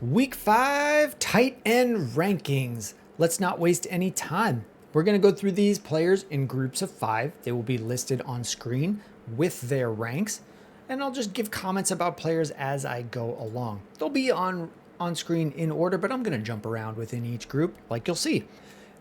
Week 5 tight end rankings. Let's not waste any time. We're going to go through these players in groups of 5. They will be listed on screen with their ranks, and I'll just give comments about players as I go along. They'll be on screen in order, but I'm going to jump around within each group like you'll see.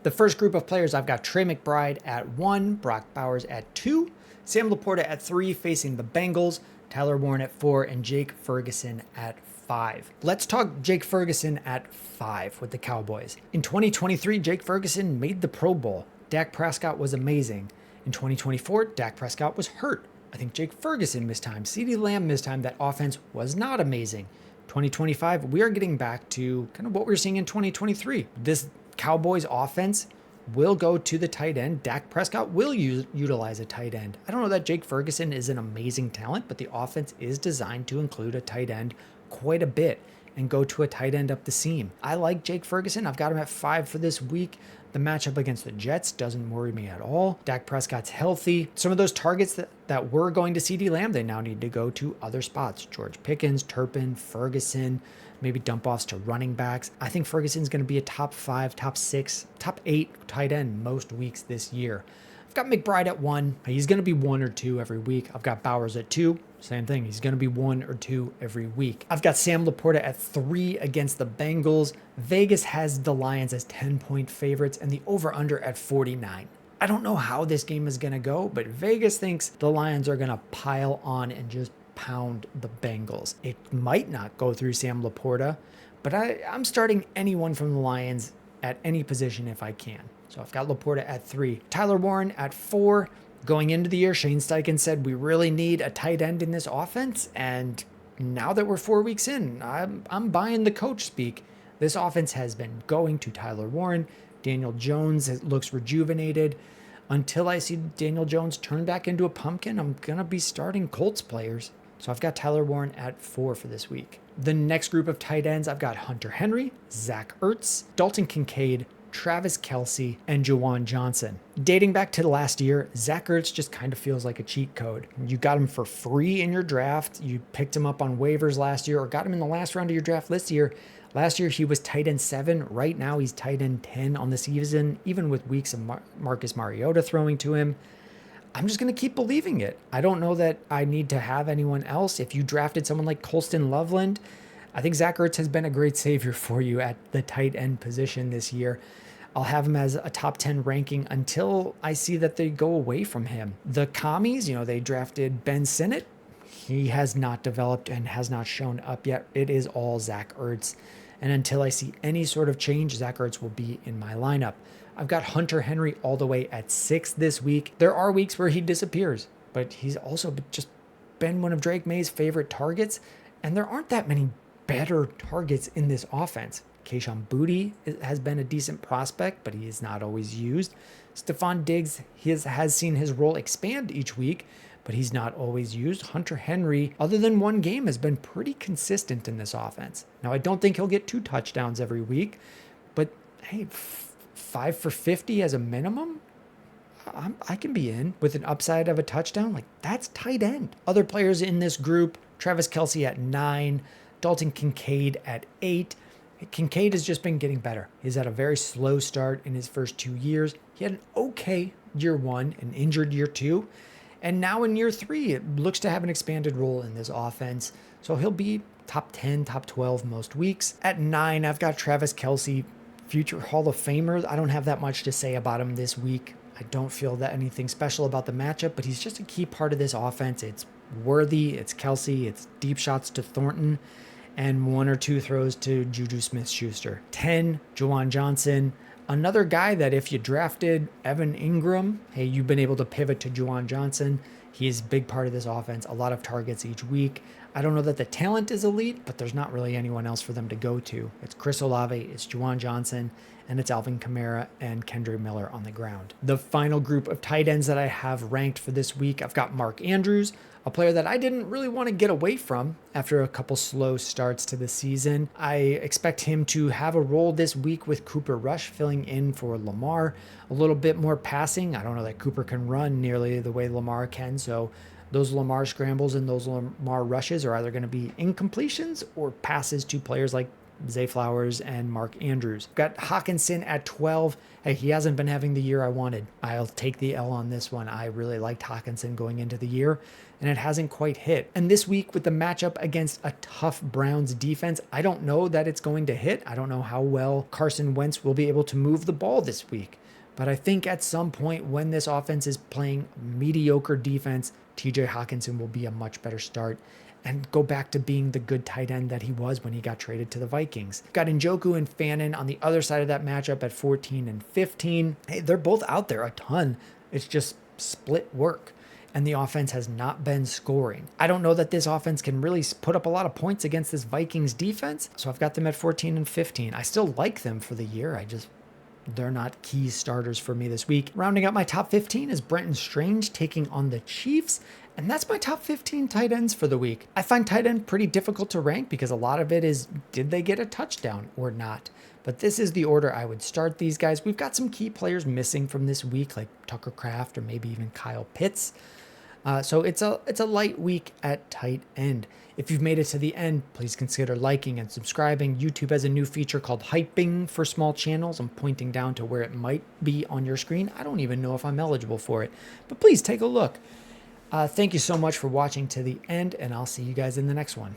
The first group of players, I've got Trey McBride at 1, Brock Bowers at 2, Sam LaPorta at 3 facing the Bengals, Tyler Warren at 4, and Jake Ferguson at 5. Let's talk Jake Ferguson at 5 with the Cowboys. In 2023, Jake Ferguson made the Pro Bowl. Dak Prescott was amazing. In 2024, Dak Prescott was hurt. I think Jake Ferguson missed time. CeeDee Lamb missed time. That offense was not amazing. 2025, we are getting back to kind of what we were seeing in 2023. This Cowboys offense will go to the tight end. Dak Prescott will utilize a tight end. I don't know that Jake Ferguson is an amazing talent, but the offense is designed to include a tight end quite a bit and go to a tight end up the seam. I like Jake Ferguson. I've got him at 5 for this week. The matchup against the Jets doesn't worry me at all. Dak Prescott's healthy. Some of those targets that were going to CeeDee Lamb, they now need to go to other spots. George Pickens, Turpin, Ferguson, maybe dump offs to running backs. I think Ferguson's going to be a top 5, top 6, top 8 tight end most weeks this year. I've got McBride at 1. He's going to be 1 or 2 every week. I've got Bowers at 2. Same thing. He's going to be 1 or 2 every week. I've got Sam LaPorta at 3 against the Bengals. Vegas has the Lions as 10-point favorites and the over-under at 49. I don't know how this game is going to go, but Vegas thinks the Lions are going to pile on and just pound the Bengals. It might not go through Sam LaPorta, but I'm starting anyone from the Lions at any position if I can. So I've got LaPorta at 3. Tyler Warren at 4. Going into the year, Shane Steichen said we really need a tight end in this offense, and now that we're 4 weeks in, I'm buying the coach speak. This offense has been going to Tyler Warren. Daniel Jones looks rejuvenated. Until I see Daniel Jones turn back into a pumpkin, I'm going to be starting Colts players. So I've got Tyler Warren at 4 for this week. The next group of tight ends, I've got Hunter Henry, Zach Ertz, Dalton Kincaid, Travis Kelce, and Juwan Johnson. Dating back to the last year, Zach Ertz just kind of feels like a cheat code. You got him for free in your draft. You picked him up on waivers last year or got him in the last round of your draft this year. Last year, he was tight end 7. Right now, he's tight end 10 on the season, even with weeks of Marcus Mariota throwing to him. I'm just going to keep believing it. I don't know that I need to have anyone else. If you drafted someone like Colston Loveland, I think Zach Ertz has been a great savior for you at the tight end position this year. I'll have him as a top 10 ranking until I see that they go away from him. The commies, they drafted Ben Sinnott. He has not developed and has not shown up yet. It is all Zach Ertz. And until I see any sort of change, Zach Ertz will be in my lineup. I've got Hunter Henry all the way at 6 this week. There are weeks where he disappears, but he's also just been one of Drake May's favorite targets. And there aren't that many better targets in this offense. Kayshon Boutte has been a decent prospect, but he is not always used. Stephon Diggs has seen his role expand each week, but he's not always used. Hunter Henry, other than one game, has been pretty consistent in this offense. Now, I don't think he'll get 2 touchdowns every week, but hey, 5 for 50 as a minimum? I can be in with an upside of a touchdown. Like, that's tight end. Other players in this group, Travis Kelce at 9, Dalton Kincaid at 8. Kincaid has just been getting better. He's had a very slow start in his first 2 years. He had an okay year 1, an injured year 2. And now in year 3, it looks to have an expanded role in this offense. So he'll be top 10, top 12 most weeks. At 9, I've got Travis Kelce, future Hall of Famer. I don't have that much to say about him this week. I don't feel that anything special about the matchup, but he's just a key part of this offense. It's Worthy, it's Kelce, it's deep shots to Thornton, and 1 or 2 throws to Juju Smith-Schuster. 10, Juwan Johnson. Another guy that if you drafted Evan Ingram, hey, you've been able to pivot to Juwan Johnson. He's a big part of this offense, a lot of targets each week. I don't know that the talent is elite, but there's not really anyone else for them to go to. It's Chris Olave, it's Juwan Johnson, and it's Alvin Kamara and Kendre Miller on the ground. The final group of tight ends that I have ranked for this week, I've got Mark Andrews, a player that I didn't really want to get away from after a couple slow starts to the season. I expect him to have a role this week with Cooper Rush filling in for Lamar. A little bit more passing. I don't know that Cooper can run nearly the way Lamar can, so those Lamar scrambles and those Lamar rushes are either going to be incompletions or passes to players like Zay Flowers and Mark Andrews. Got Hawkinson at 12. Hey, he hasn't been having the year I wanted. I'll take the L on this one. I really liked Hawkinson going into the year, and it hasn't quite hit. And this week with the matchup against a tough Browns defense, I don't know that it's going to hit. I don't know how well Carson Wentz will be able to move the ball this week. But I think at some point when this offense is playing mediocre defense, TJ Hawkinson will be a much better start and go back to being the good tight end that he was when he got traded to the Vikings. Got Njoku and Fannin on the other side of that matchup at 14 and 15. Hey, they're both out there a ton. It's just split work, and the offense has not been scoring. I don't know that this offense can really put up a lot of points against this Vikings defense, so I've got them at 14 and 15. I still like them for the year. They're not key starters for me this week. Rounding out my top 15 is Brenton Strange taking on the Chiefs. And that's my top 15 tight ends for the week. I find tight end pretty difficult to rank because a lot of it is, did they get a touchdown or not? But this is the order I would start these guys. We've got some key players missing from this week, like Tucker Kraft or maybe even Kyle Pitts. So it's a light week at tight end. If you've made it to the end, please consider liking and subscribing. YouTube has a new feature called hyping for small channels. I'm pointing down to where it might be on your screen. I don't even know if I'm eligible for it, but please take a look. Thank you so much for watching to the end, and I'll see you guys in the next one.